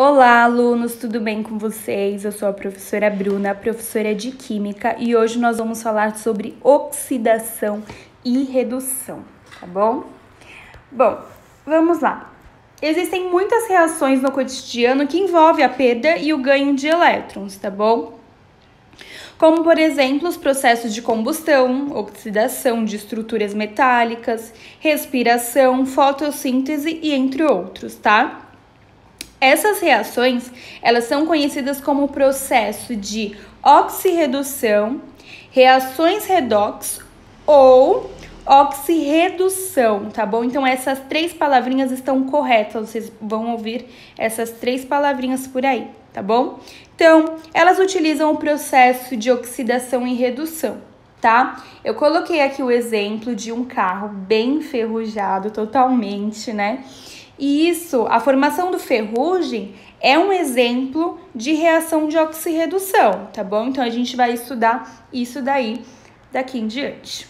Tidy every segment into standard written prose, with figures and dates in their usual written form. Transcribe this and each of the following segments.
Olá, alunos, tudo bem com vocês? Eu sou a professora Bruna, professora de Química, e hoje nós vamos falar sobre oxidação e redução, tá bom? Bom, vamos lá. Existem muitas reações no cotidiano que envolvem a perda e o ganho de elétrons, tá bom? Como, por exemplo, os processos de combustão, oxidação de estruturas metálicas, respiração, fotossíntese e entre outros, tá? Essas reações, elas são conhecidas como processo de oxirredução, reações redox ou oxirredução, tá bom? Então, essas três palavrinhas estão corretas, vocês vão ouvir essas três palavrinhas por aí, tá bom? Então, elas utilizam o processo de oxidação e redução, tá? Eu coloquei aqui o exemplo de um carro bem enferrujado totalmente, né? E isso, a formação do ferrugem é um exemplo de reação de oxirredução, tá bom? Então, a gente vai estudar isso daí daqui em diante.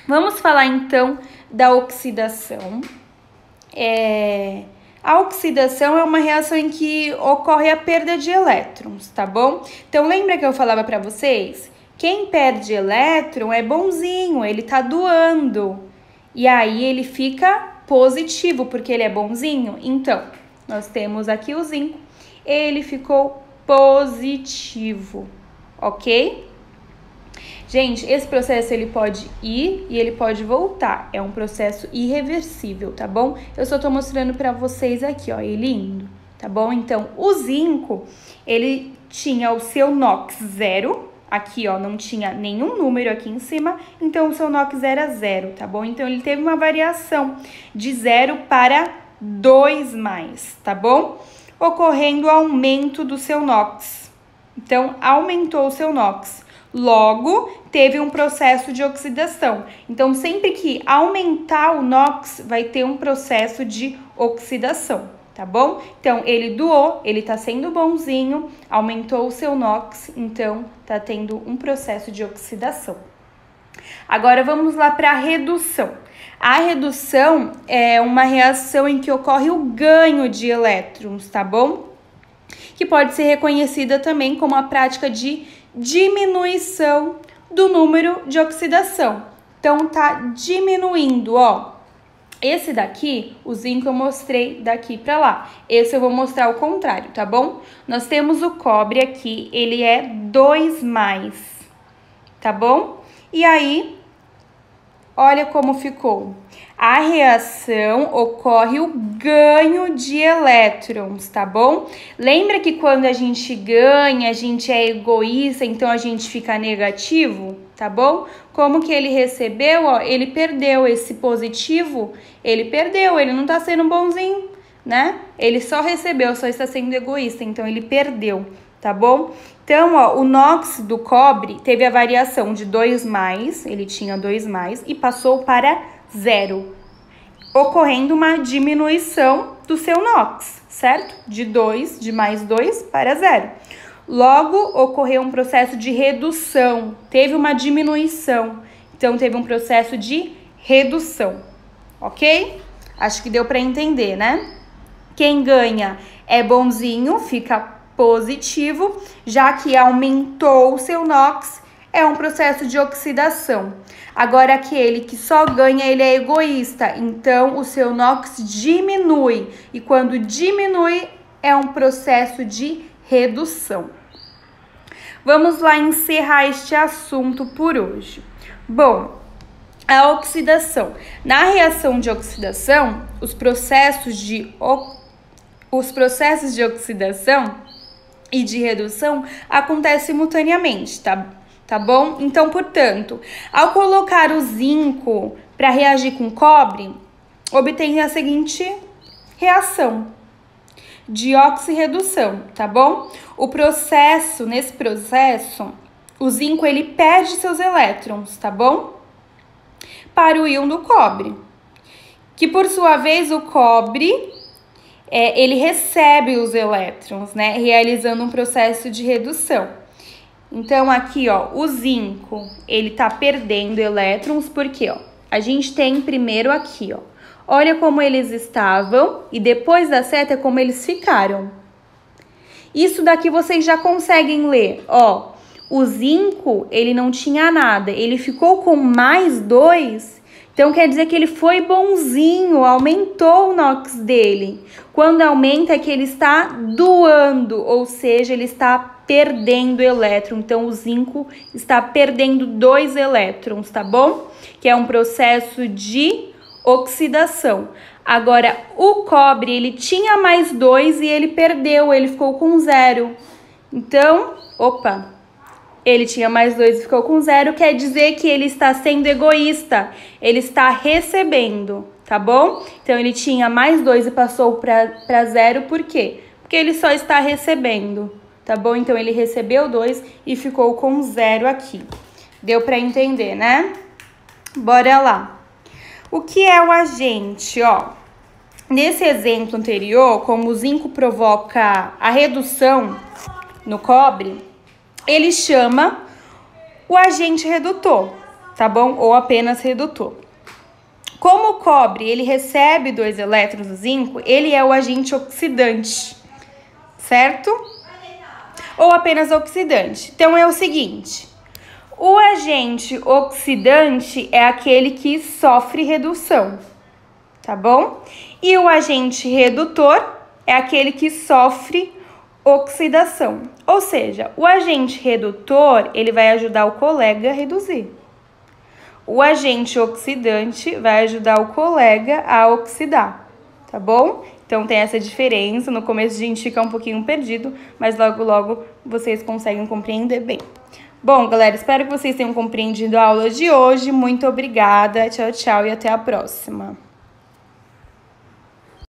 Vamos falar, então, da oxidação. A oxidação é uma reação em que ocorre a perda de elétrons, tá bom? Então, lembra que eu falava para vocês? Quem perde elétron é bonzinho, ele tá doando. E aí, ele fica positivo, porque ele é bonzinho. Então, nós temos aqui o zinco, ele ficou positivo, ok? Gente, esse processo ele pode ir e ele pode voltar, é um processo irreversível, tá bom? Eu só tô mostrando pra vocês aqui, ó, ele indo, tá bom? Então, o zinco, ele tinha o seu NOx zero. Aqui, ó, não tinha nenhum número aqui em cima, então o seu NOx era zero, tá bom? Então, ele teve uma variação de 0 para 2+, tá bom? Ocorrendo aumento do seu NOx. Então, aumentou o seu NOx. Logo, teve um processo de oxidação. Então, sempre que aumentar o NOx, vai ter um processo de oxidação, tá bom? Então, ele doou, ele tá sendo bonzinho, aumentou o seu NOx, então tá tendo um processo de oxidação. Agora, vamos lá para a redução. A redução é uma reação em que ocorre o ganho de elétrons, tá bom? Que pode ser reconhecida também como a prática de diminuição do número de oxidação. Então, tá diminuindo, ó. Esse daqui, o zinco eu mostrei daqui para lá. Esse eu vou mostrar o contrário, tá bom? Nós temos o cobre aqui, ele é 2+, tá bom? E aí, olha como ficou. A reação ocorre o ganho de elétrons, tá bom? Lembra que quando a gente ganha, a gente é egoísta, então a gente fica negativo, tá bom? Como que ele recebeu, ó, ele perdeu esse positivo, ele perdeu, ele não tá sendo bonzinho, né? Ele só recebeu, só está sendo egoísta, então ele perdeu, tá bom? Então, ó, o NOx do cobre teve a variação de 2+, ele tinha 2+, e passou para 0, ocorrendo uma diminuição do seu NOx, certo? De mais 2 para 0. Logo, ocorreu um processo de redução, teve uma diminuição, então teve um processo de redução, ok? Acho que deu para entender, né? Quem ganha é bonzinho, fica positivo, já que aumentou o seu NOx, é um processo de oxidação. Agora, aquele que só ganha, ele é egoísta, então o seu NOx diminui, e quando diminui, é um processo de redução. Vamos lá encerrar este assunto por hoje. Bom, a oxidação. Na reação de oxidação, os processos de oxidação e de redução acontecem simultaneamente, tá bom? Então, portanto, ao colocar o zinco para reagir com cobre, obtém a seguinte reação de oxirredução, tá bom? Nesse processo, o zinco ele perde seus elétrons, tá bom? Para o íon do cobre, que por sua vez o cobre ele recebe os elétrons, né? Realizando um processo de redução. Então, aqui, ó, o zinco, ele tá perdendo elétrons, porque, ó, a gente tem primeiro aqui, ó, Olha como eles estavam e depois da seta como eles ficaram. Isso daqui vocês já conseguem ler, ó. O zinco, ele não tinha nada, ele ficou com mais 2, então quer dizer que ele foi bonzinho, aumentou o NOx dele. Quando aumenta é que ele está doando, ou seja, ele está perdendo elétron, então o zinco está perdendo 2 elétrons, tá bom? Que é um processo de oxidação. Agora, o cobre, ele tinha mais 2 e ele perdeu, ele ficou com 0. Então, ele tinha mais 2 e ficou com 0, quer dizer que ele está sendo egoísta, ele está recebendo, tá bom? Então, ele tinha mais 2 e passou para 0, por quê? Porque ele só está recebendo, tá bom? Então, ele recebeu 2 e ficou com 0 aqui. Deu para entender, né? Bora lá. O que é o agente, ó? Nesse exemplo anterior, como o zinco provoca a redução no cobre, ele chama o agente redutor, tá bom? Ou apenas redutor. Como o cobre, ele recebe 2 elétrons do zinco, ele é o agente oxidante, certo? Ou apenas oxidante. Então, é o seguinte, o agente oxidante é aquele que sofre redução, tá bom? E o agente redutor é aquele que sofre oxidação. Ou seja, o agente redutor, ele vai ajudar o colega a reduzir. O agente oxidante vai ajudar o colega a oxidar, tá bom? Então, tem essa diferença. No começo a gente fica um pouquinho perdido, mas logo, logo vocês conseguem compreender bem. Bom, galera, espero que vocês tenham compreendido a aula de hoje. Muito obrigada. Tchau, tchau e até a próxima.